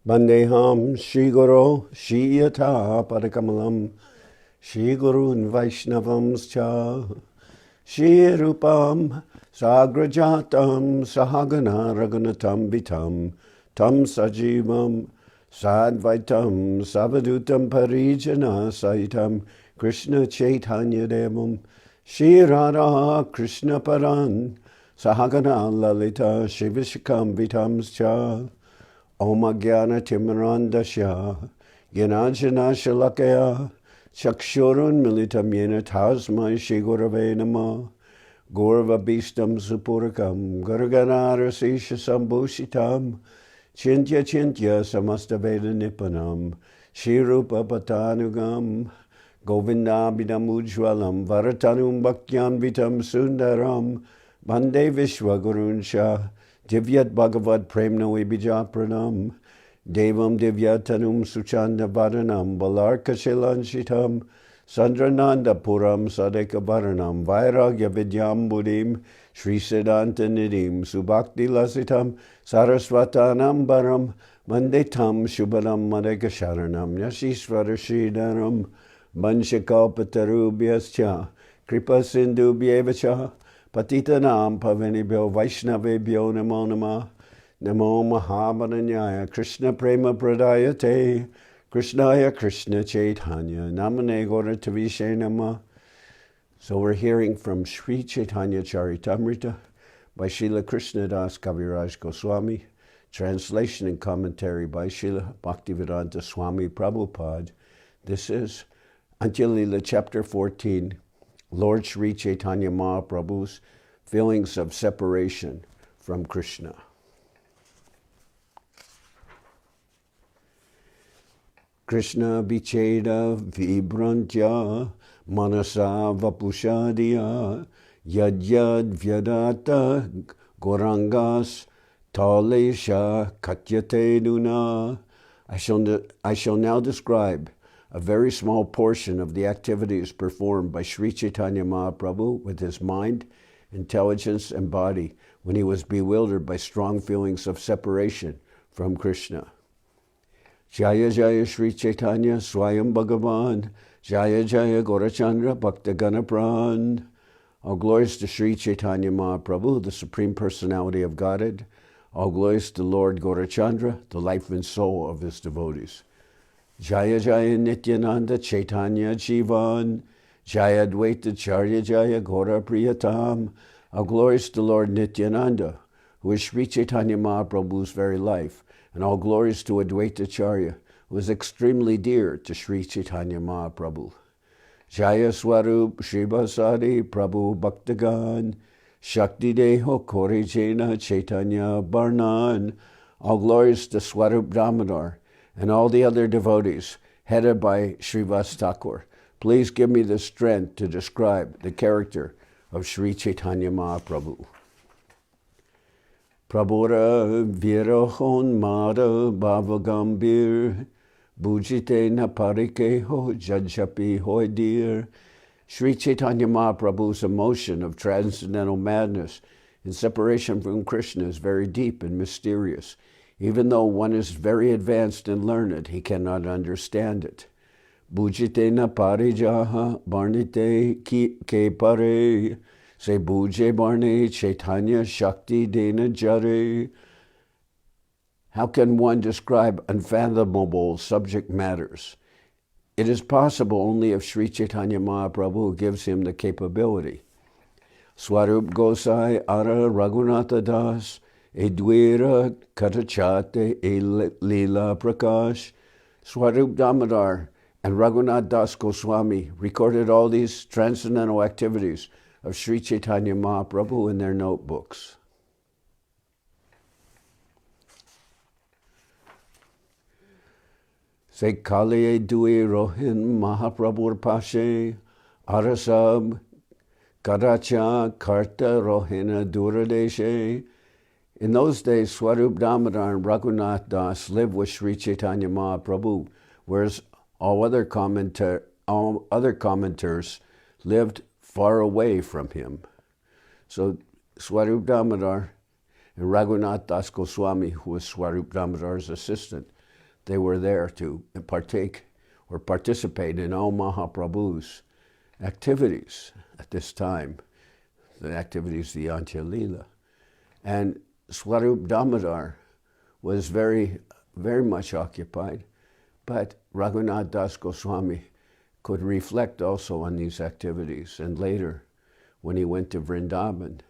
Bandeham Shri Guru Shiyata Padakamalam Shri Gurun Vaishnavamscha Shri Rupam Sagrajatam Sahagana Raghunatam Vitam Tam Sajivam Sadvaitam Savadutam Parijana Saitam Krishna Chaitanya Devam Shri Radha Krishna Paran Sahagana Lalita Shivishikam Vitamscha Om Jnana Timirandasya Gyananjana Shalakaya Chakshurun Militam Yena Tasmai Shri Gurave Namah Gaurava Bhistam Supurakam Gurganara Sisha Sambhushitam Chintya Chintya Samasta Veda Nipanam Shri Rupa Patanugam Govinda Bidam Ujwalam Varatanum Bhaktyan Vitam Sundaram Bande Vishwa Gurunsha Divyat Bhagavad Premno Ibija Pranam Devam Divyatanum Suchanda Vadanam Balarka Shilanshitam Sandrananda Puram Sadeka Varanam Vairagya Vidyam Buddhim Sri Siddhanta Nidhim Subhakti Lasitam Sarasvatanam Baram Mandetam Shubhanam Madeka Sharanam Yashishvara Sridharam Vanchakalpatarubhyascha Kripa Sindhubhyevacha Patitanam Pavanibhyo Vaishnavebhyo Namo Namah Namo Mahavaranyaya Krishna Prema Pradayate Krishnaya Krishna Chaitanya Namane Gauratavishe Namah. So we're hearing from Sri Chaitanya Charitamrita by Srila Krishnadas Kaviraj Goswami, translation and commentary by Srila Bhaktivedanta Swami Prabhupada. This is Antya-lila chapter 14, Lord Sri Chaitanya Mahaprabhu's feelings of separation from Krishna. Krishna bicheda vibrantya manasa vapushadiya yad yad vyadata gorangas talesha katyate duna. I shall now describe a very small portion of the activities performed by Sri Chaitanya Mahaprabhu with his mind, intelligence, and body when he was bewildered by strong feelings of separation from Krishna. Jaya Jaya Sri Chaitanya Swayam Bhagavan Jaya Jaya Gaurachandra Bhakta Ganapran. All glories to Sri Chaitanya Mahaprabhu, the Supreme Personality of Godhead. All glories to Lord Gaurachandra, the life and soul of his devotees. Jaya Jaya Nityananda Chaitanya Jivan Jaya Dvaita Charya Jaya Gaura Priyatam. All glories to Lord Nityananda, who is Sri Chaitanya Mahaprabhu's very life, and all glories to Advaita Charya, who is extremely dear to Sri Chaitanya Mahaprabhu. Jaya Swarup Shrivasadi Prabhu Bhaktagan Shakti Deho Kori Jena Chaitanya Barnan. All glories to Swarup Damodar and all the other devotees, headed by Srivas Thakur. Please give me the strength to describe the character of Sri Chaitanya Mahaprabhu. Prabhura Virahon Mada Bhavagambir Bhujite Naparikeho Jajapi Hoidir. Sri Chaitanya Mahaprabhu's emotion of transcendental madness in separation from Krishna is very deep and mysterious. Even though one is very advanced and learned, he cannot understand it. Bhujite na parijaha barnite ke pare se bhuje barne Chaitanya Shakti dena jare. How can one describe unfathomable subject matters? It is possible only if Sri Chaitanya Mahaprabhu gives him the capability. Swarup Gosai Ara Raghunatha Das Edwira Katachate E Lila Prakash. Swarup Damodar and Raghunath Das Goswami recorded all these transcendental activities of Sri Chaitanya Mahaprabhu in their notebooks. Se Kaliye Dui Rohin Mahaprabhur Pashe Arasab Karacha Karta Rohina Duradeshe. In those days, Swarup Damodar and Raghunath Das lived with Sri Chaitanya Mahaprabhu, whereas all other commenters lived far away from him. So Swarup Damodar and Raghunath Das Goswami, who was Swarup Damodar's assistant, they were there to partake or participate in all Mahaprabhu's activities at this time, the activities of the Antya-lila. And Swarup Damodar was very, very much occupied, but Raghunath Das Goswami could reflect also on these activities. And later, when he went to Vrindaban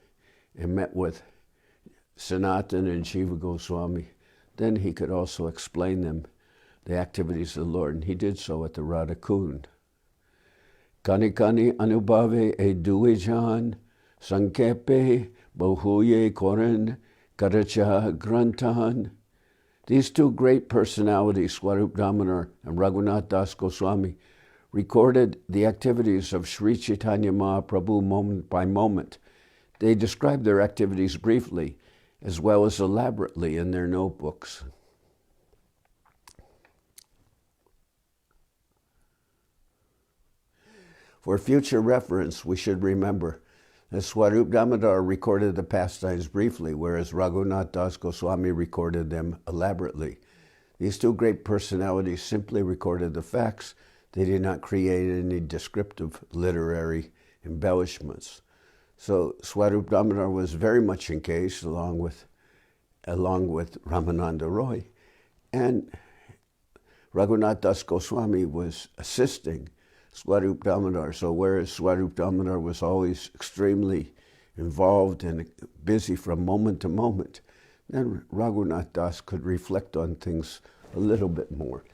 and met with Sanatana and Shiva Goswami, then he could also explain them the activities of the Lord, and he did so at the Radha Kund. Kani kani anubhave e duijan, sankepe bahuye koran, karacha grantan. These two great personalities, Swarup Damodar and Raghunath Das Goswami, recorded the activities of Sri Chaitanya Mahaprabhu moment by moment. They described their activities briefly, as well as elaborately in their notebooks. For future reference, we should remember that Swarup Damodar recorded the pastimes briefly, whereas Raghunath Das Goswami recorded them elaborately. These two great personalities simply recorded the facts. They did not create any descriptive literary embellishments. So Swarup Damodar was very much engaged along with Ramananda Roy. And Raghunath Das Goswami was assisting Swarup Damodar. So whereas Swarup Damodar was always extremely involved and busy from moment to moment, then Raghunath Das could reflect on things a little bit more.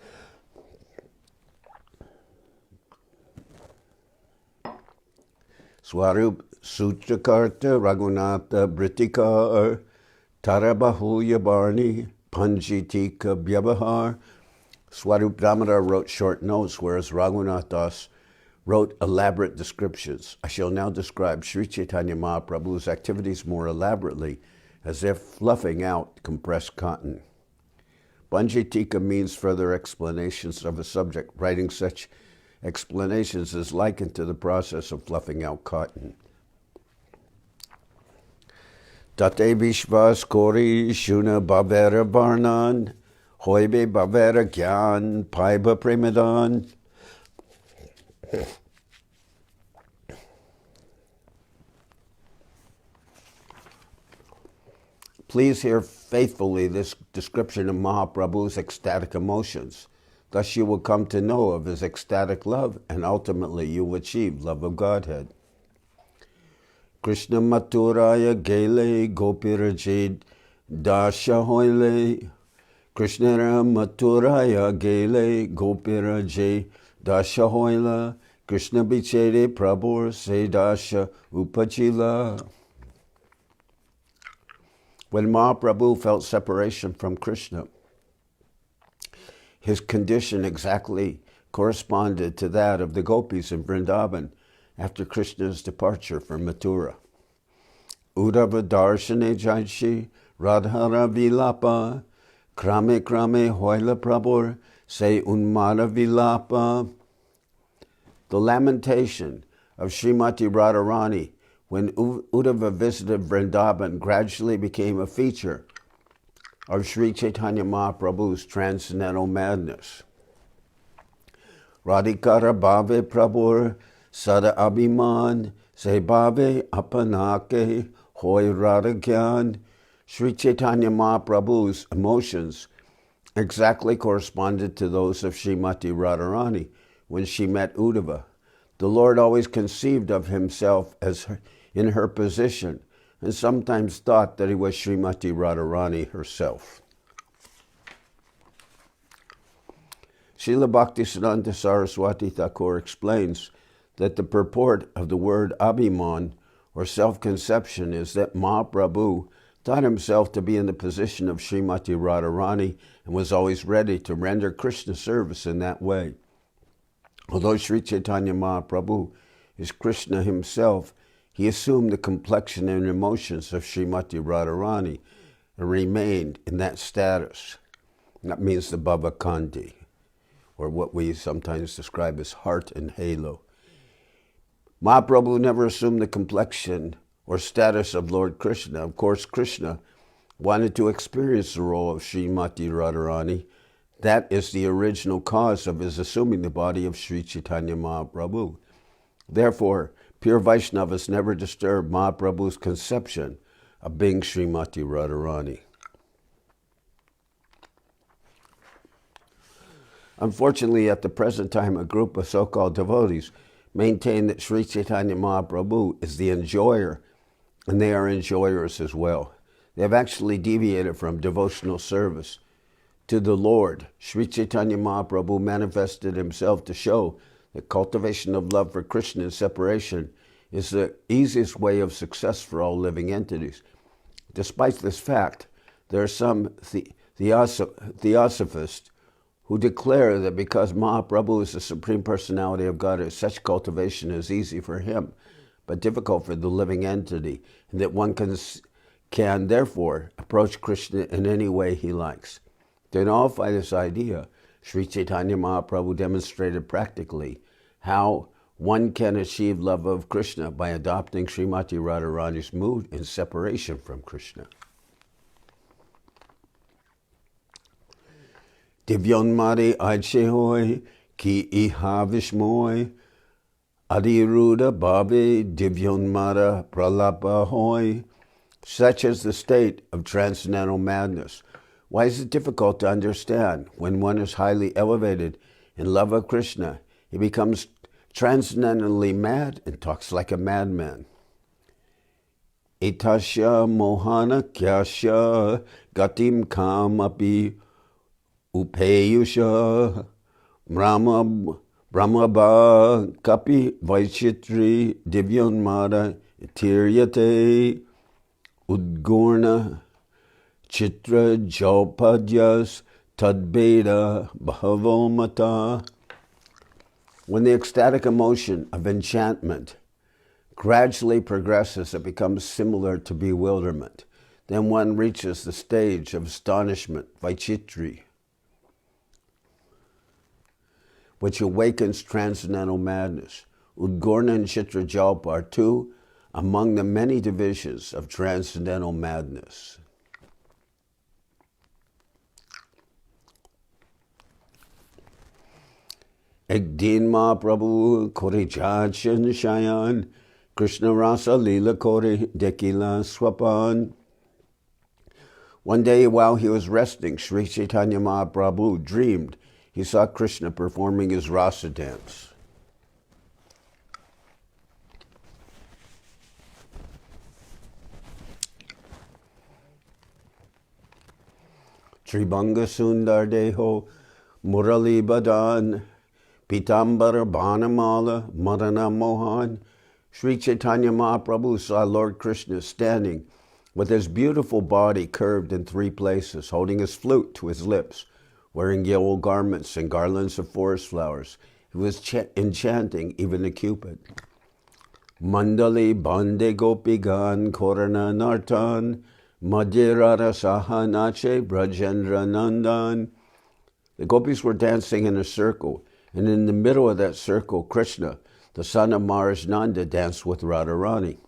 Swarup Sutrakarta Raghunatha Britikar Tarabahuya Barni Panjitika Byabahar. Swarup Damodar wrote short notes, whereas Raghunath Das wrote elaborate descriptions. I shall now describe Sri Chaitanya Mahaprabhu's activities more elaborately, as if fluffing out compressed cotton. Panjitika means further explanations of a subject. Writing such explanations is likened to the process of fluffing out cotton. Tate Vishvas Kori Shuna Bhavera Varnan Hoibe Bhavera Gyan Paiba Premadan. Please hear faithfully this description of Mahaprabhu's ecstatic emotions. Thus you will come to know of his ecstatic love, and ultimately you will achieve love of Godhead. Krishna Mathuraya Gele Gopirajid Dasha Hoile. Krishna Mathuraya Gele Gopirajid Dasha Hoila. Krishna Bichede Prabhur Se Dasha Upachila. When Mahaprabhu felt separation from Krishna, his condition exactly corresponded to that of the gopis in Vrindaban after Krishna's departure from Mathura. Uddhava darshane jaishi radhara vilapa krame krame hoila prabhur se unmara vilapa. The lamentation of Srimati Radharani when Uddhava visited Vrindaban gradually became a feature of Sri Chaitanya Mahaprabhu's transcendental madness. Radhikara bhave prabhur sada abhiman se bhave apanake hoy radhagyan. Sri Chaitanya Mahaprabhu's emotions exactly corresponded to those of Srimati Radharani when she met Uddhava. The Lord always conceived of himself as in her position, and sometimes thought that he was Srimati Radharani herself. Srila Bhaktisiddhanta Saraswati Thakur explains that the purport of the word abhiman, or self-conception, is that Mahaprabhu thought himself to be in the position of Srimati Radharani and was always ready to render Krishna service in that way. Although Sri Chaitanya Mahaprabhu is Krishna himself, he assumed the complexion and emotions of Srimati Radharani and remained in that status. That means the Bhavakandi, or what we sometimes describe as heart and halo. Mahaprabhu never assumed the complexion or status of Lord Krishna. Of course, Krishna wanted to experience the role of Srimati Radharani. That is the original cause of his assuming the body of Sri Chaitanya Mahaprabhu. Therefore, pure Vaishnavas never disturb Mahaprabhu's conception of being Srimati Radharani. Unfortunately, at the present time, a group of so-called devotees maintain that Sri Chaitanya Mahaprabhu is the enjoyer, and they are enjoyers as well. They have actually deviated from devotional service to the Lord. Sri Chaitanya Mahaprabhu manifested himself to show that cultivation of love for Krishna and separation is the easiest way of success for all living entities. Despite this fact, there are some theosophists who declare that because Mahaprabhu is the Supreme Personality of Godhead, such cultivation is easy for him, but difficult for the living entity, and that one can therefore approach Krishna in any way he likes. To nullify this idea, Sri Chaitanya Mahaprabhu demonstrated practically how one can achieve love of Krishna by adopting Srimati Radharani's mood in separation from Krishna. Divyonmari Aidshehoi ki ihavishmoi Adiruda bhavi divyonmara pralapa hoi. Such is the state of transcendental madness. Why is it difficult to understand? When one is highly elevated in love of Krishna, he becomes transcendently mad and talks like a madman. Etasya mohana kyasya gatim kamapi upeyusha brahmabha kapi vaishitri divyonmara tiryate udgurna chitra jaupadyas tadbeda bhavomata. When the ecstatic emotion of enchantment gradually progresses, it becomes similar to bewilderment. Then one reaches the stage of astonishment, vaichitri, which awakens transcendental madness. Udgurna and Chitra Jalpa are two among the many divisions of transcendental madness. Ek din Mahaprabhu kore jachan shayan, Krishna rasa lila kore dekila swapan. One day while he was resting, Sri Chaitanya Mahaprabhu dreamed he saw Krishna performing his rasa dance. Tribhanga Sundar Deho Murali Badan Pitambara Bhanamala Madana Mohan. Sri Chaitanya Mahaprabhu saw Lord Krishna standing with his beautiful body curved in three places, holding his flute to his lips, wearing yellow garments and garlands of forest flowers. He was enchanting even the Cupid. Mandali Bande Gopigan Korana Nartan Madhirara Sahanache Brajendra Nandan. The gopis were dancing in a circle, and in the middle of that circle, Krishna, the son of Maharaj Nanda, danced with Radharani.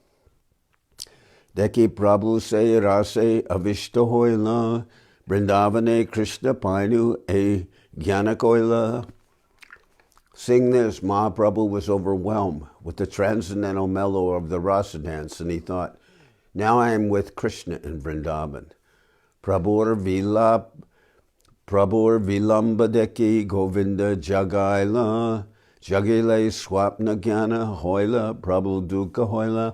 Deki Prabhu se rase avishta hoila, Vrindavane Krishna painu e gyanakoila. Seeing this, Mahaprabhu was overwhelmed with the transcendental mellow of the rasa dance, and he thought, now I am with Krishna in Vrindaban. Prabhur vilambadeki Govinda jagaila, jagile swapna gyana hoila, Prabhu dukkha hoila.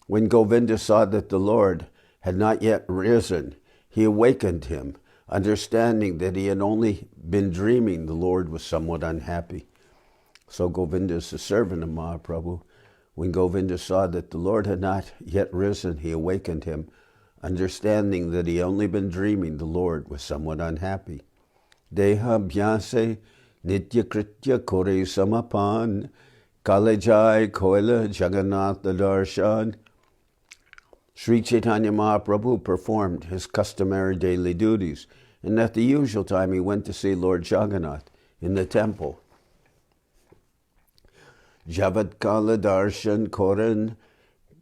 When Govinda saw that the Lord had not yet risen, he awakened him, understanding that he had only been dreaming. The Lord was somewhat unhappy. So Govinda is the servant of Mahaprabhu. When Govinda saw that the Lord had not yet risen, he awakened him, understanding that he had only been dreaming. The Lord was somewhat unhappy. Deha bhyase nitya kritya kore samapan, kalajai koila Jagannath darshan. Sri Chaitanya Mahaprabhu performed his customary daily duties, and at the usual time he went to see Lord Jagannath in the temple. Javat kala darshan koren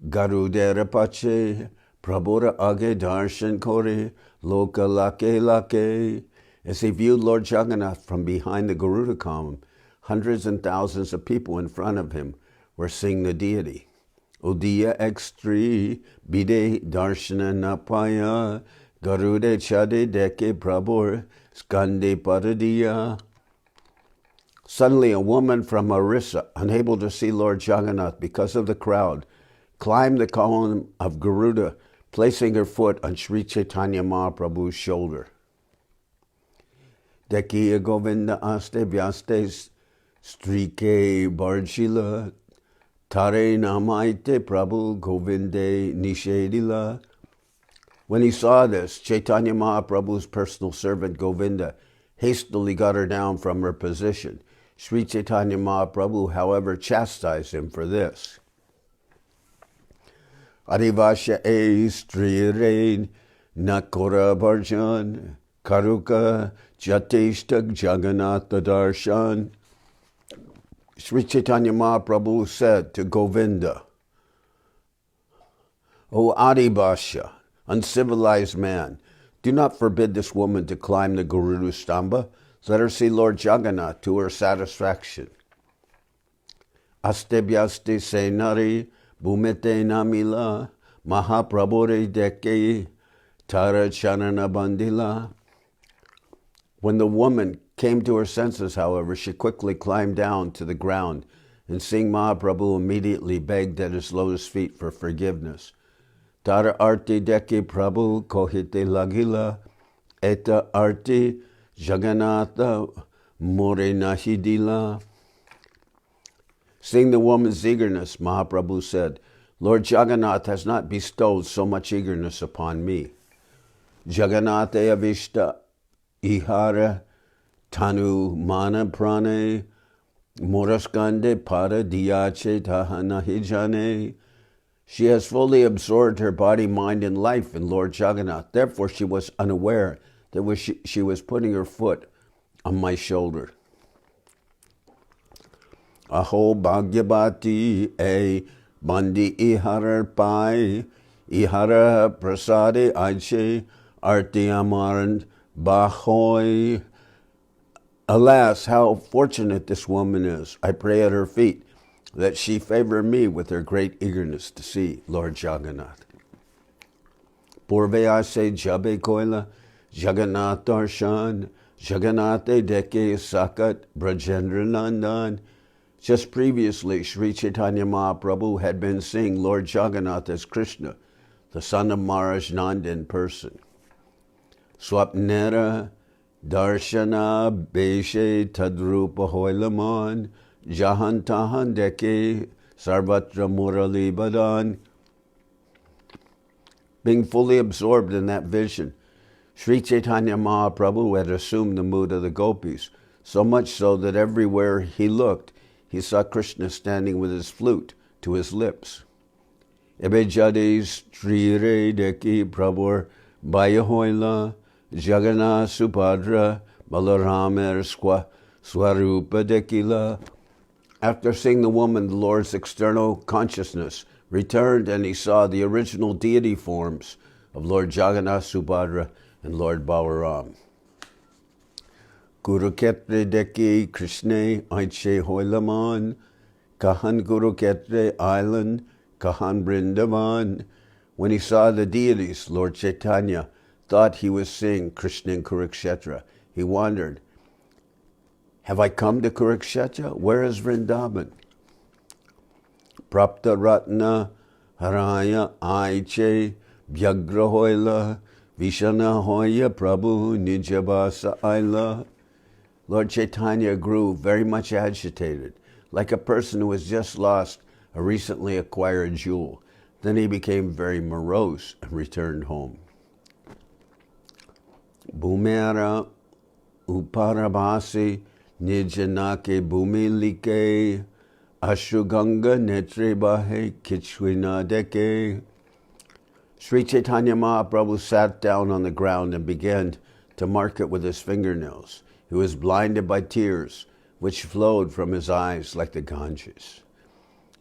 garudera pache, Prabhura age darshan kore loka lake lake, As he viewed Lord Jagannath from behind the Garuda column, hundreds and thousands of people in front of him were seeing the deity. Udiya X3 Bide Darshana Napaya Garude Chade Deke Prabhur Skande Paradiya. Suddenly a woman from Orissa, unable to see Lord Jagannath because of the crowd, climbed the column of Garuda, placing her foot on Sri Chaitanya Mahaprabhu's shoulder. Dekiya Govinda Aste Vyaste Strike Barjila Tare Namaite Prabhu Govinde Nishedila. When he saw this, Chaitanya Mahaprabhu's personal servant Govinda hastily got her down from her position. Sri Chaitanya Mahaprabhu, however, chastised him for this. Adivasha e Stri Nakora Bharjan Karuka Jateshtag Jagannatha Darshan. Sri Chaitanya Mahaprabhu said to Govinda, O Adibhasha, uncivilized man, do not forbid this woman to climb the Garuda Stamba. Let her see Lord Jagannath to her satisfaction. Astebhyaste senari bhumete namila Mahaprabhure deke tara chanana bandila. When the woman came to her senses, however, she quickly climbed down to the ground, and seeing Mahaprabhu immediately begged at his lotus feet for forgiveness. Tara arti deke Prabhu kohite lagila eta arti Jagannatha more nahidila. Seeing the woman's eagerness, Mahaprabhu said, Lord Jagannath has not bestowed so much eagerness upon me. Jagannatha avishta ihara tanu mana prane moraskande para diyache tahanahijane. She has fully absorbed her body, mind, and life in Lord Jagannath. Therefore, she was unaware that she was putting her foot on my shoulder. Aho bhagyabati e bandi iharar pai ihara prasade aiche arti amaran bahoy. Alas, how fortunate this woman is. I pray at her feet that she favor me with her great eagerness to see Lord Jagannath. Purve ase jabe koila Jagannath darshan Jagannath deke sakat Brajendra Nandan. Just previously, Sri Chaitanya Mahaprabhu had been seeing Lord Jagannath as Krishna, the son of Maharaj Nanda in person. Swapnera darshana beshe tadrupa hoilaman Jahantahan deke sarvatra murali badan. Being fully absorbed in that vision, Sri Chaitanya Mahaprabhu had assumed the mood of the gopis, so much so that everywhere he looked, he saw Krishna standing with his flute to his lips. Ebe jadis trire deki prabhur bayahoila Jagannath Subhadra Balaramer Swarupa dekila. After seeing the woman, the Lord's external consciousness returned, and he saw the original deity forms of Lord Jagannath Subhadra and Lord Balaram. Kuruketre deki Krishna aiche hoilaman Kahan Kuruketre island Kahan Vrindaban. When he saw the deities, Lord Chaitanya thought he was seeing Krishna in Kurukshetra. He wondered, have I come to Kurukshetra? Where is Vrindaban? Prapta Ratna Haraya Aiche Vyagrahoila Vishana Hoya Prabhu Nijabasa Aila. Lord Chaitanya grew very much agitated, like a person who has just lost a recently acquired jewel. Then he became very morose and returned home. Bhumera Uparabhasi Nijanake Bhumilike Ashuganga Netre Bahe Kichwina Deke. Sri Chaitanya Mahaprabhu sat down on the ground and began to mark it with his fingernails. He was blinded by tears, which flowed from his eyes like the Ganges.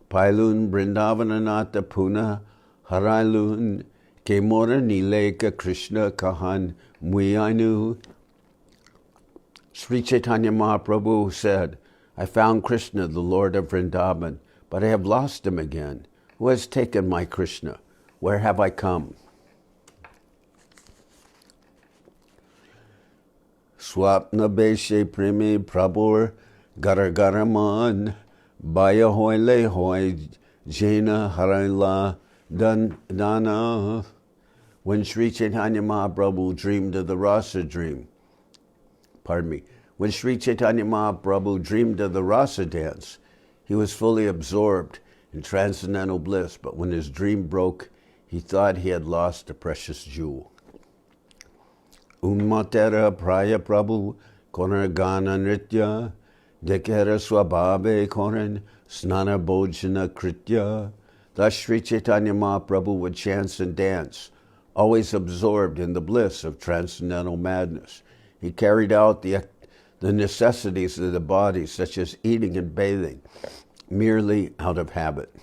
Pailun Vrindavananata Puna Harailun Kemora Nileka Krishna Kahan Muyainu. Sri Chaitanya Mahaprabhu said, I found Krishna, the Lord of Vrindaban, but I have lost him again. Who has taken my Krishna? Where have I come? Swapna beshe premi prabhur garagaraman baya hoile hoi jena harila dana. When Sri Chaitanya Mahaprabhu dreamed of the rasa dream, when Sri Chaitanya Mahaprabhu dreamed of the rasa dance, he was fully absorbed in transcendental bliss, but when his dream broke, he thought he had lost a precious jewel. Unmatera praya prabhu konar gana nritya dekera swabhabe koran snana bhojana kritya. Thus Sri Chaitanya Mahaprabhu would chant and dance, always absorbed in the bliss of transcendental madness. He carried out the necessities of the body, such as eating and bathing, merely out of habit.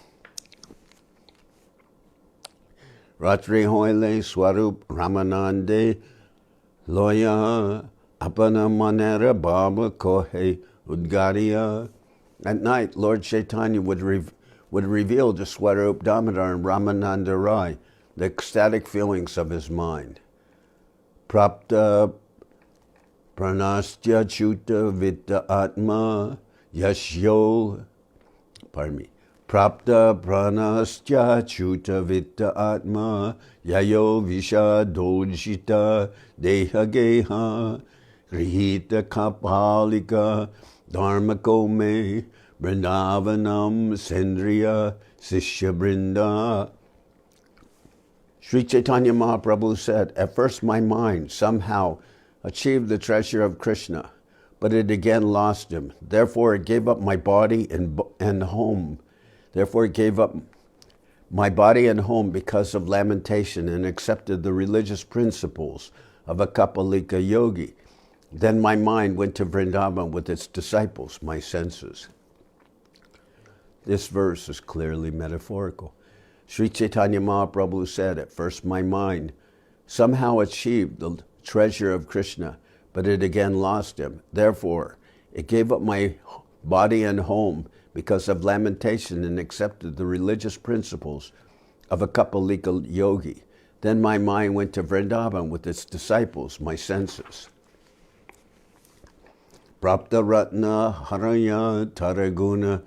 Ratri hoile Swarup Ramanande Loya Apana Manera Baba Kohe Udgariya. At night, Lord Chaitanya would reveal to Swarup Damodar and Ramananda Rai the ecstatic feelings of his mind. Prapta Pranastya Chuta Vitta Atma Yashyo. Prapta Pranastya Chuta Vitta Atma Yayo Visha Dojita Deha Geha Grihita Kapalika Dharmako Me Vrindavanam Sendriya Sishya Brinda. Sri Chaitanya Mahaprabhu said, at first my mind somehow achieved the treasure of Krishna, but it again lost him. Therefore it gave up my body and home. Therefore it gave up my body and home because of lamentation and accepted the religious principles of a Kapalika yogi. Then my mind went to Vrindaban with its disciples, my senses. This verse is clearly metaphorical. Sri Chaitanya Mahaprabhu said, at first my mind somehow achieved the treasure of Krishna, but it again lost him. Therefore, it gave up my body and home because of lamentation and accepted the religious principles of a Kapalika yogi. Then my mind went to Vrindaban with its disciples, my senses. Prapta Ratna Haraya Taraguna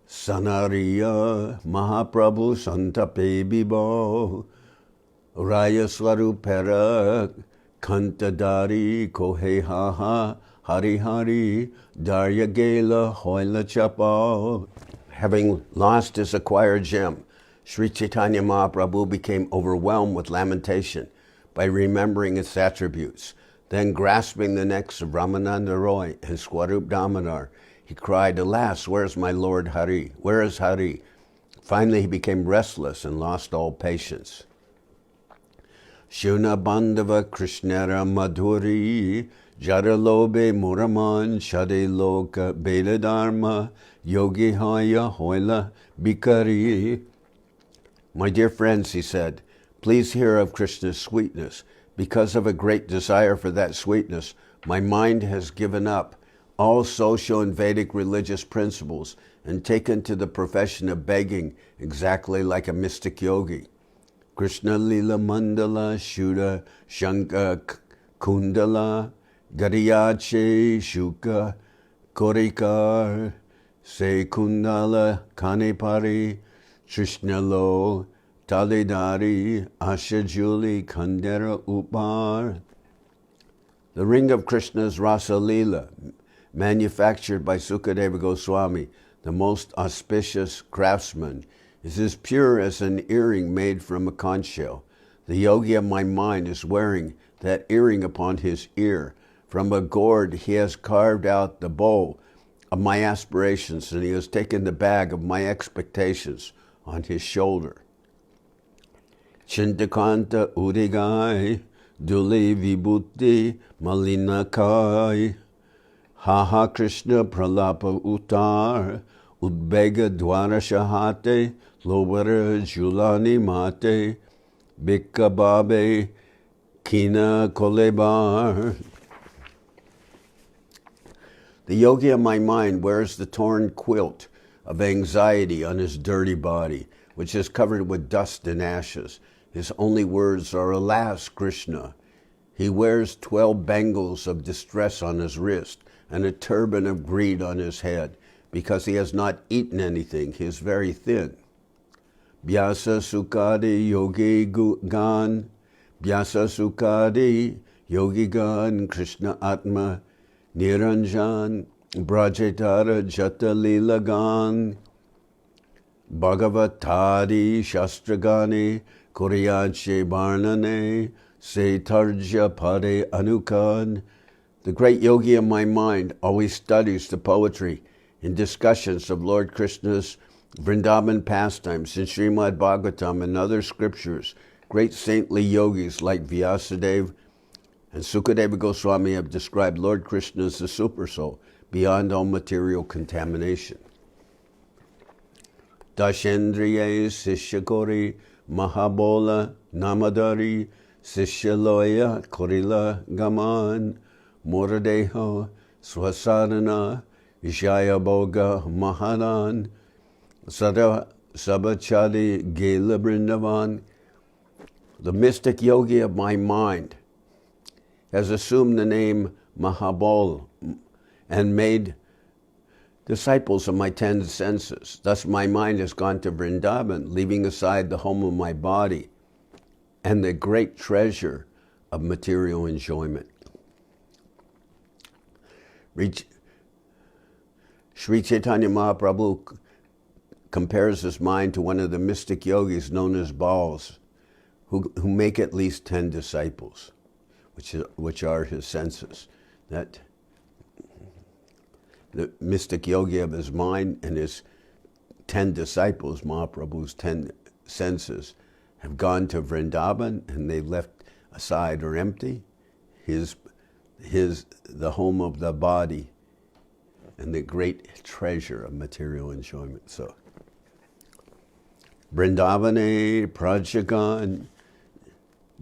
Sanariya Mahaprabhu Santape Bibo Raya Swarupera Kantadari Kohehaha Hari Hari Darya Gela Hoila Chapa. Having lost his acquired gem, Sri Chaitanya Mahaprabhu became overwhelmed with lamentation by remembering its attributes. Then, grasping the necks of Ramananda Roy and Swarup Damodar, he cried, alas, where is my Lord Hari? Where is Hari? Finally, he became restless and lost all patience. Shuna Bandava Krishnara Madhuri Jaralobe Muraman Shade Loka Bela Dharma Yogi Haya Hoila Bikari. My dear friends, he said, please hear of Krishna's sweetness. Because of a great desire for that sweetness, my mind has given up all social and Vedic religious principles and taken to the profession of begging exactly like a mystic yogi. Krishna Lila Mandala Shuddha Shanka Kundala Gariyache Shuka Korikar Se Kundala Kanepari Trishnalo Talidari Ashajuli Kandera Upar. The ring of Krishna's Rasa-lila, manufactured by Sukadeva Goswami, the most auspicious craftsman, is as pure as an earring made from a conch shell. The yogi of my mind is wearing that earring upon his ear. From a gourd he has carved out the bow of my aspirations, and he has taken the bag of my expectations on his shoulder. Chintakanta Udigai Duli Vibhuti Malinakai Haha Krishna Pralapa Uttar Udbega Dwara Shahate Lowara Julani Mate Bikababe Kina Kolebar. The yogi of my mind wears the torn quilt of anxiety on his dirty body, which is covered with dust and ashes. His only words are, "Alas, Krishna." He wears 12 bangles of distress on his wrist and a turban of greed on his head. Because he has not eaten anything, he is very thin. Vyasa Sukadi Yogi Gan, Vyasa Sukadi Yogi Gan, Krishna Atma Niranjan, Brajatara Jata-lila Gan, Bhagavatadi Shastragani, Kuriyache Barnane, Setarja Pade Anukan. The great yogi of my mind always studies the poetry in discussions of Lord Krishna's Vrindaban pastimes in Simha-dvara and other scriptures. Great saintly yogis like Vyasadeva and Sukadeva Goswami have described Lord Krishna as the Supersoul, beyond all material contamination. Dashendriye Sishyakori Mahabola Namadari Sishyaloya Korila Gaman Muradeho Swasadana Vishaya Boga Mahanan Sada Sabachadi Gela Vrindavan. The mystic yogi of my mind has assumed the name Mahabol and made disciples of my 10 senses. Thus my mind has gone to Vrindaban, leaving aside the home of my body and the great treasure of material enjoyment. Sri Chaitanya Mahaprabhu compares his mind to one of the mystic yogis known as balls, who make at least 10 disciples, which are his senses. That the mystic yogi of his mind and his 10 disciples, Mahaprabhu's 10 senses, have gone to Vrindaban, and they left aside or empty the home of the body and the great treasure of material enjoyment. So, Vrindavane Prajagan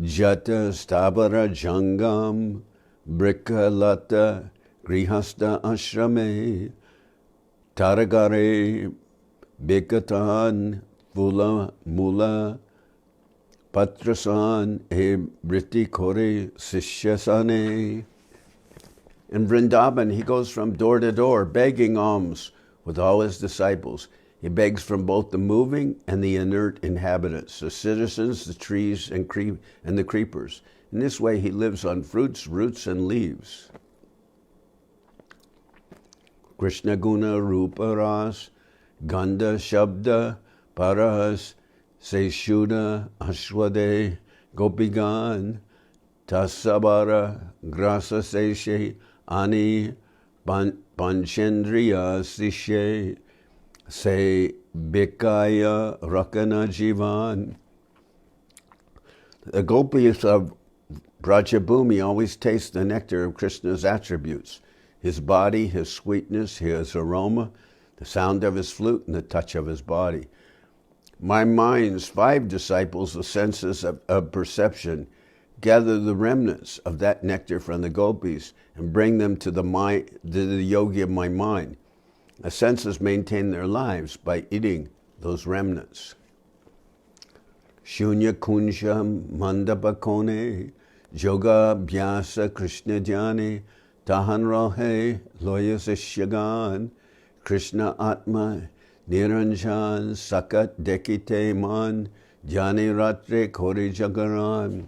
Jata Stabara Jangam Brikalata Grihasta Ashrame Taragare Bekatan Fula Mula Patrasan E Briti Kore Sishyasane. In Vrindaban, he goes from door to door begging alms with all his disciples. He begs from both the moving and the inert inhabitants, the citizens, the trees, and the creepers. In this way, he lives on fruits, roots, and leaves. Krishna Guna Rupa Ras, Ganda Shabda Paras, Seshuda Ashwade Gopigan, Tasabara Grasa Seshe Ani Panchendriya Sishe Se Bikaya Rakana Jivan. The gopis of Brajabhumi always taste the nectar of Krishna's attributes: his body, his sweetness, his aroma, the sound of his flute, and the touch of his body. My mind's 5 disciples, the senses of perception, gather the remnants of that nectar from the gopis and bring them to the yogi of my mind. The senses maintain their lives by eating those remnants. Shunya Kunjam Mandapakone Joga Bhyasa Krishna Jani Tahan Rohe Loya Sishyagan Krishna Atma Niranjan Sakat Dekite Man Jani Ratre Kori Jagaran.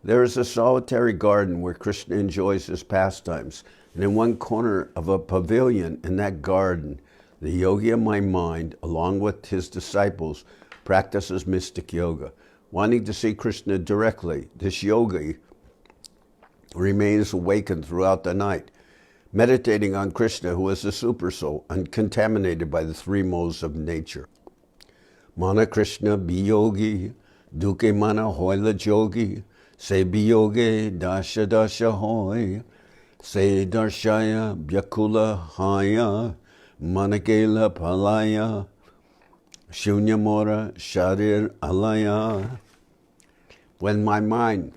There is a solitary garden where Krishna enjoys his pastimes, and in one corner of a pavilion in that garden, the yogi of my mind, along with his disciples, practices mystic yoga. Wanting to see Krishna directly, this yogi remains awakened throughout the night, meditating on Krishna, who is the Supersoul, uncontaminated by the 3 modes of nature. Mana Krishna biyogi, duke mana hoila jogi, se biyoge dasha dasha hoy, se darshaya byakula haya, manakela palaya, shunyamora sharir alaya. When my mind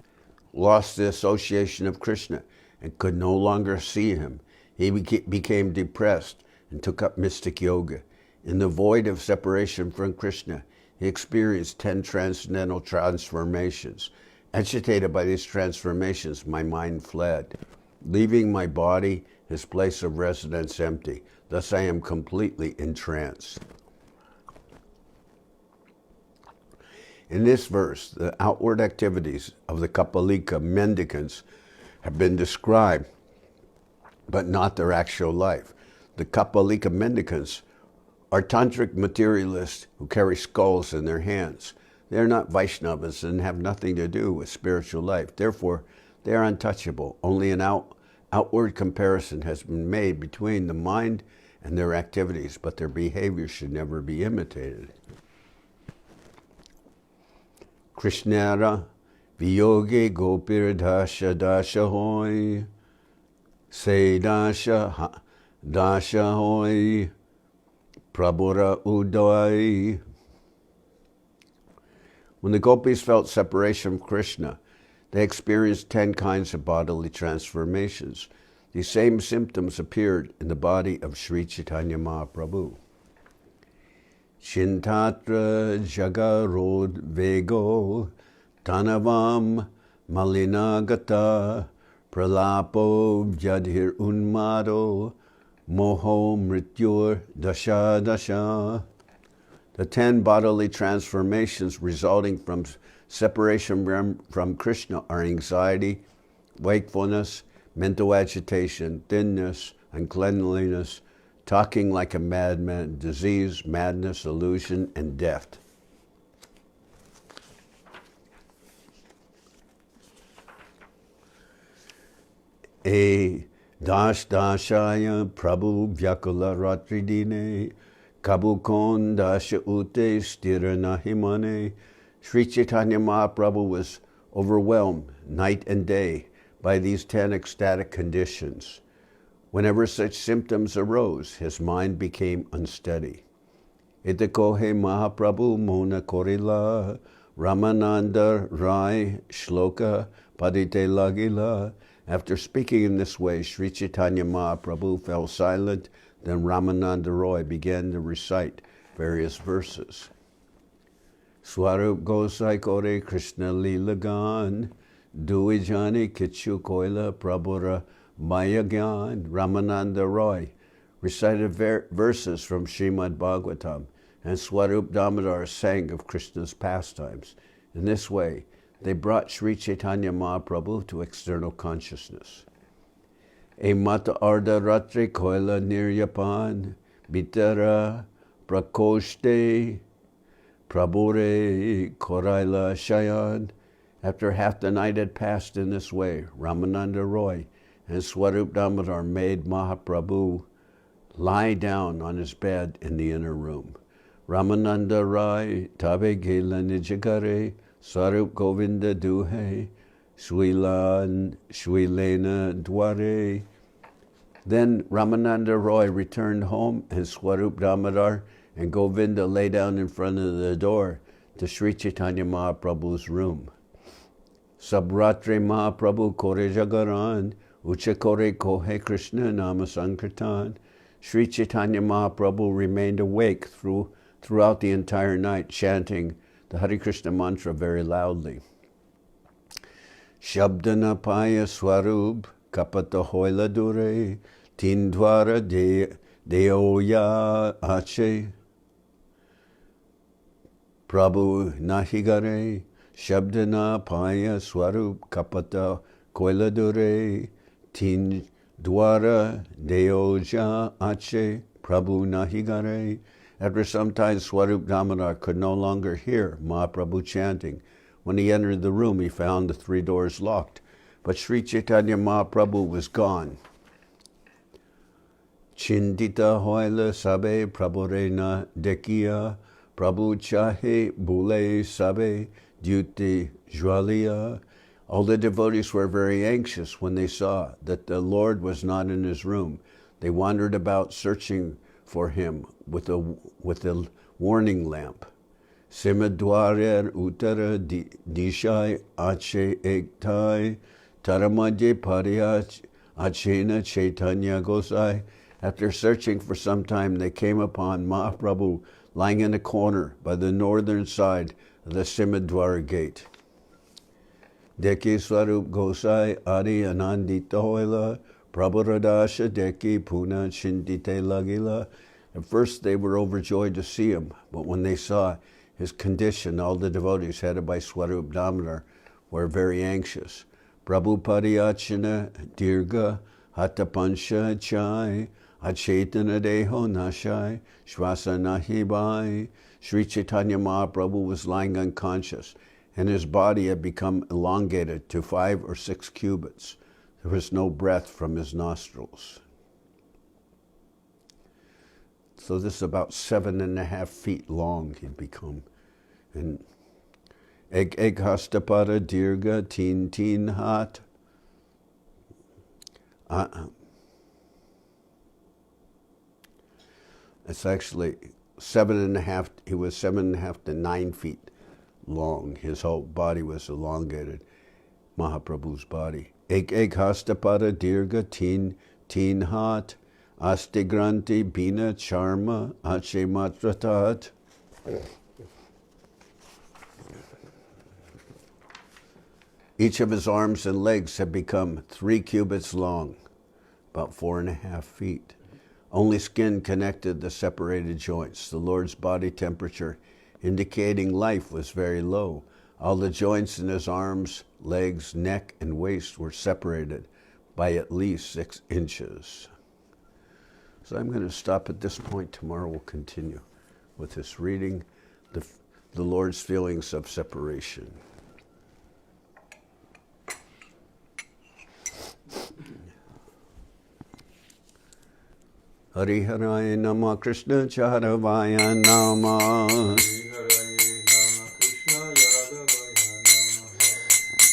lost the association of Krishna and could no longer see him, He became depressed and took up mystic yoga. In the void of separation from Krishna, he experienced 10 transcendental transformations. Agitated by these transformations, my mind fled, leaving my body, his place of residence, empty. Thus I am completely entranced. In this verse, the outward activities of the Kapalika mendicants have been described, but not their actual life. The Kapalika mendicants are tantric materialists who carry skulls in their hands. They are not Vaishnavas and have nothing to do with spiritual life. Therefore, they are untouchable. Only an outward comparison has been made between the mind and their activities, but their behavior should never be imitated. Krishnara Viyoge Gopir Dasha Dasha Hoy Se Dasha Dasha Hoy Prabhura Uday. When the gopis felt separation from Krishna, they experienced 10 kinds of bodily transformations. These same symptoms appeared in the body of Sri Chaitanya Mahaprabhu. Chintatra Jagarod Vego Tanavam Malinagata Pralapo Vyadhir Unmado Moho Mrityur Dasha Dasha. The 10 bodily transformations resulting from separation from Krishna are anxiety, wakefulness, mental agitation, thinness, uncleanliness, talking like a madman, disease, madness, illusion, and death. Dash Dashaya Prabhu Vyakula Ratridine Kabukon Dasha Ute Stiranahimane. Sri Chaitanya Mahaprabhu was overwhelmed night and day by these 10 ecstatic conditions. Whenever such symptoms arose, his mind became unsteady. Itakohe Mahaprabhu Mona Korila Ramananda Rai Shloka Padite Lagila. After speaking in this way, Sri Chaitanya Mahaprabhu fell silent. Then Ramananda Roy began to recite various verses. Swarup Gosai Kore Krishna Lila Gan Duijani Kichu Koila Prabhura Mayagyan. Ramananda Roy recited verses from Simha-dvara, and Swarup Damodar sang of Krishna's pastimes. In this way, they brought Sri Chaitanya Mahaprabhu to external consciousness. E mata arda ratri koila niryapan bitara prakoshte prabhure koraila shayan. After half the night had passed in this way, Ramananda Roy and Swarup Damodar made Mahaprabhu lie down on his bed in the inner room. Ramananda Roy tabe gela nijagare Swarup Govinda duhe Shwilena Dware. Then Ramananda Roy returned home, and Swarup Damodar and Govinda lay down in front of the door to Sri Chaitanya Mahaprabhu's room. Sabratri Mahaprabhu Kore Jagaran Ucha Kore Kohe Krishna Nama Sankirtan. Sri Chaitanya Mahaprabhu remained awake throughout the entire night, chanting the Hare Krishna mantra very loudly. Shabdana Paya Swarup Kapata Hoila Dure Tindwara Deoya Ache Prabhu Nahigare Shabdana Paya Swarup Kapata Koila Dure Tindwara Deoja Ache Prabhu Nahigare. After some time, Swarup Damodar could no longer hear Mahaprabhu chanting. When he entered the room, he found the 3 doors locked, but Sri Chaitanya Mahaprabhu was gone. Chindita hoila sabe prabhurena dekia prabhu chahe bule sabe duty jwalia. All the devotees were very anxious when they saw that the Lord was not in his room. They wandered about searching for him with a warning lamp. Simha-dvara Uttara Dishai Ache Ektai Taramaje Pariyach Achena Chaitanya Gosai. After searching for some time, they came upon Mahaprabhu lying in a corner by the northern side of the Simha-dvara gate. Deki Swarup Gosai Adi Ananditoila Prabhuradasha Deki Puna Chindite Lagila. At first they were overjoyed to see him, but when they saw his condition, all the devotees headed by Swarup Damodar were very anxious. Prabhupadiyachana Dirga Hatapansha Chai Achetana Deho Nashai Shvasa Nahibai. Sri Chaitanya Mahaprabhu was lying unconscious, and his body had become elongated to 5 or 6 cubits. There was no breath from his nostrils. So this is about 7.5 feet long he'd become. And Ek Hastapada Dirga Teen Hat. It's actually 7.5, he was 7.5 to 9 feet long. His whole body was elongated, Mahaprabhu's body. Ek Hastapada Dirga Teen Hat. Astigranti Bina Charma Ache Matratat. Each of his arms and legs had become 3 cubits long, about 4.5 feet. Only skin connected the separated joints. The Lord's body temperature, indicating life, was very low. All the joints in his arms, legs, neck, and waist were separated by at least 6 inches. So I'm going to stop at this point. Tomorrow we'll continue with this reading, the Lord's feelings of separation. Hari Harai Nama Krishna Charavaya Nama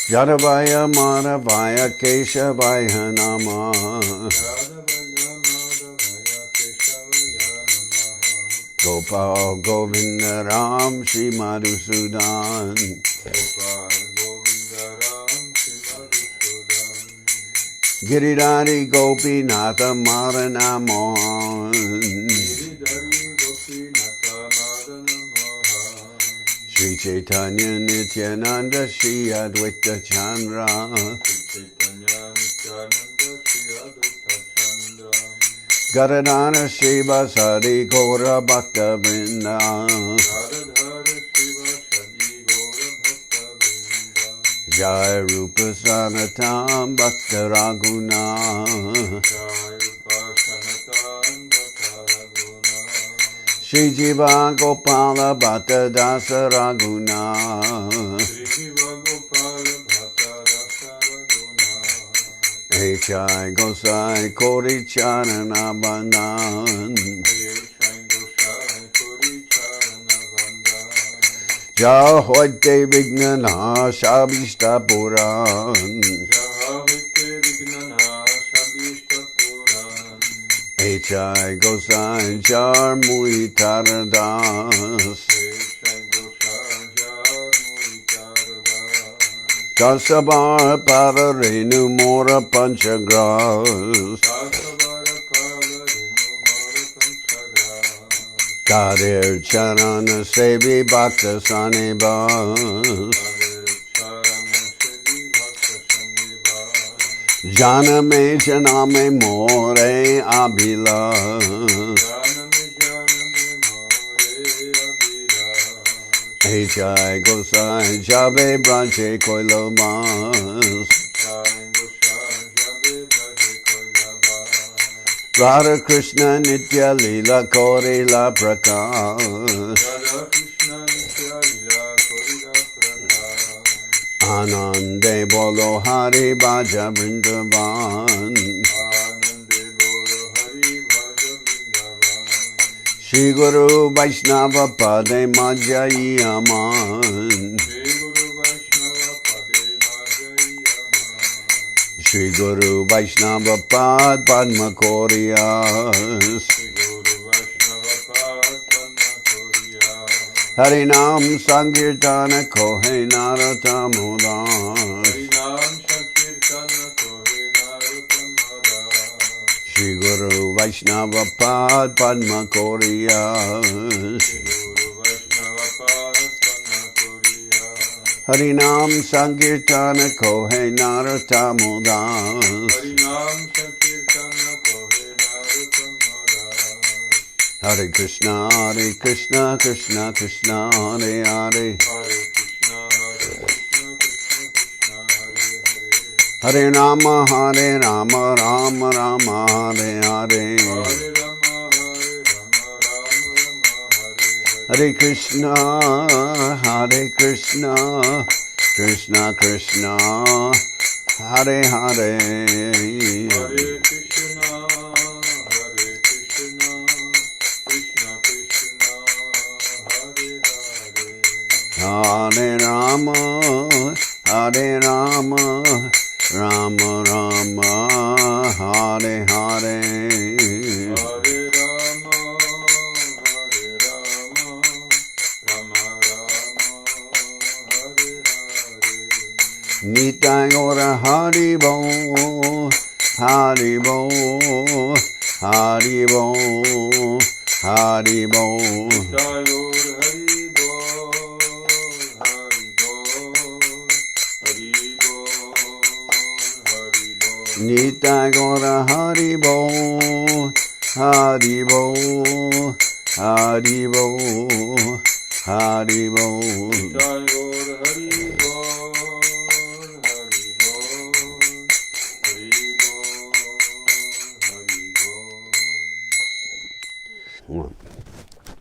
Yadavaya Madhavaya Keshavaya Nama Gopal Govinda Ram Shri Madhusudan Giridhari Gopinatha Maranamon Sri Chaitanya Nityananda Shri Advaita Chandra Garadhana Shiva Sari Gaura Bhakta Vrinda Jai Rupa Sanatam Bhakta Raguna Shri Jiva Gopala Bhatta Dasa Raguna Echai Gosai Kori Charana Bandhan Jahoite Vignana Shabishta Puran Echai Gosai Jar Mui Taradas Kasabar Pararenu Mora Panchagras Kadir Charana Sevi Bhakta Sanibas Janame Janame More Abhilas Echai Gosai Jabe Branche Koilomas Radha Krishna Antya-lila Korila Prakash Anande Bolo Hari Bhaja Vrindaban Shri Guru Vaishnava Pade Majai Aman Shri Guru Vaishnava Pad Padma Koriyas Harinam Sankirtana Kohe Naratamudan Shri Guru Vaishnava Pad Padma Koriya. Harinam Sankirtana Kohe Naratamodar. Hare Krishna, Krishna Krishna, Hare Hare. Hare Rama, Rama Rama, Hare Hare. Hare Krishna, Krishna Krishna, Hare Hare. Hare Rama, Rama Rama, Hare Hare. Nitai Gora Hari Bo, Hari Bo, Hari Bo, Hari Bo. Nitai Gora Hari Bo, Hari Bo, Hari Bo, Hari Bo.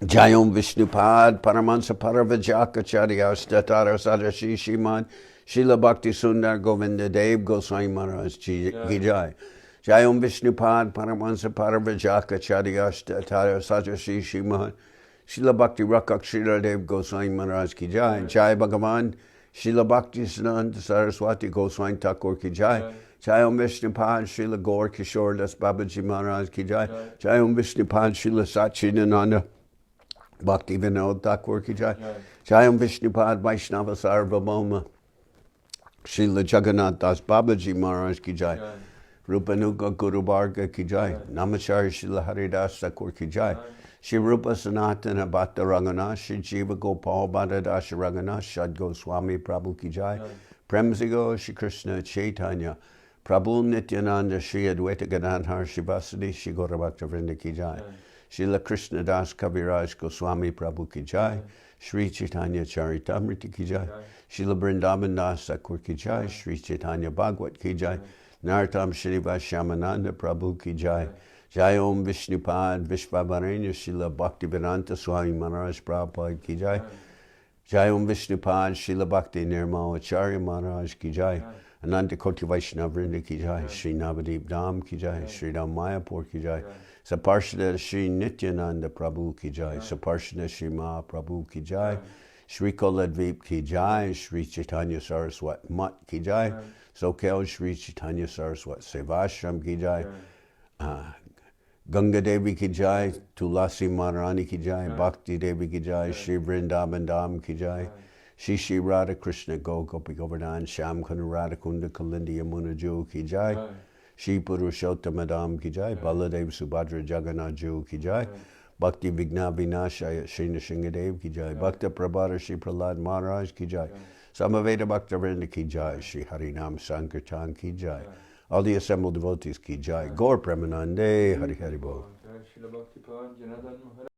Jayom Vishnupad Paramansa Paravajaka Charyas Tatara Sadashi Shiman Srila Bhakti Sundar Govinda Dev Goswami Maharaj Ki Jai. Jayom Vishnupad Paramansa Paravajaka Charyas Tatara Sadashi Shiman Srila Bhakti Rakak Srila Dev Goswami Maharaj Ki Jai. Jai Bhagavan Srila Bhakti Siddhanta Saraswati Goswami Thakur Ki Jai. Jayom Vishnupad Srila Gaur Kishore Das Babaji Maharaj Ki Jai. Jayom Vishnupad Srila Satchidananda Bhakti Vinod Thakur Ki Jai. Jayam Vishnupad Vaishnava Sarvabhauma Srila Jagannath Das Babaji Maharaj Ki Jai. Rupanuga Guru Bharga Ki Jai. Namachari Srila Haridas Thakur Ki Jai. Shri Rupa Sanatana Bhatta Ranganath Shri Jiva Gopal Bhatta Dasha Ranganath Shad Goswami Prabhu Ki Jai. Premsigo Shri Krishna Chaitanya Prabhu Nityananda Shri Advaita Gadadhar Shivasadi Shri Gaura Bhakta Vrinda Ki Jai. Srila Krishna Das Kaviraj Goswami Prabhu Ki Jai. Sri Chaitanya Charitamrita Ki Jai. Srila Vrindaban Das Thakur Ki Jai. Sri Chaitanya Bhagwat Ki Jai. Nartam Shrivas Shamananda Prabhu Ki Jai. Jai Om Vishnupad Vishvavarenya Srila Bhaktivedanta Swami Maharaj Prabhupada Ki Jai. Jai Om Vishnupad Srila Bhakti Nirmal Acharya Maharaj Ki Jai. Ananta Koti Vaishnava Vrinda Ki Jai. Sri Navadip Dham Ki Jai. Sri Ram Mayapur Ki Jai. Saparshada Shri Nityananda Prabhu Ki Jai. Saparshada Shri Mahaprabhu Ki Jai. Shri Koladvip Ki Jai. Sri Chaitanya Saraswat Mat Ki Jai. Sokel Sri Chaitanya Saraswat Sevashram Ki Jai. Ganga Devi Ki Jai. Tulasi Maharani Ki Jai. Bhakti Devi Ki Jai. Shri Vrindaban Dham Ki Jai. Shri Radha Krishna Gopi Govardhan Sham Kunda Radha Kunda Kalindi Yamuna Ju Ki Jai. Shri Purushottam Dham Ki Jai. Baladev Subhadra Jagannath Ju Ki Jai. Bhakti Vigna Vinashaya Shri Nishingadev Ki Jai. Bhakta Prabhara Shri Prahlad Maharaj Ki Jai. Samaveda Bhakta Vrinda Ki Jai. Shri Harinam Sankirtan Ki Jai. All the assembled devotees Ki Jai. Gaur Premanande Hari Hari Bol.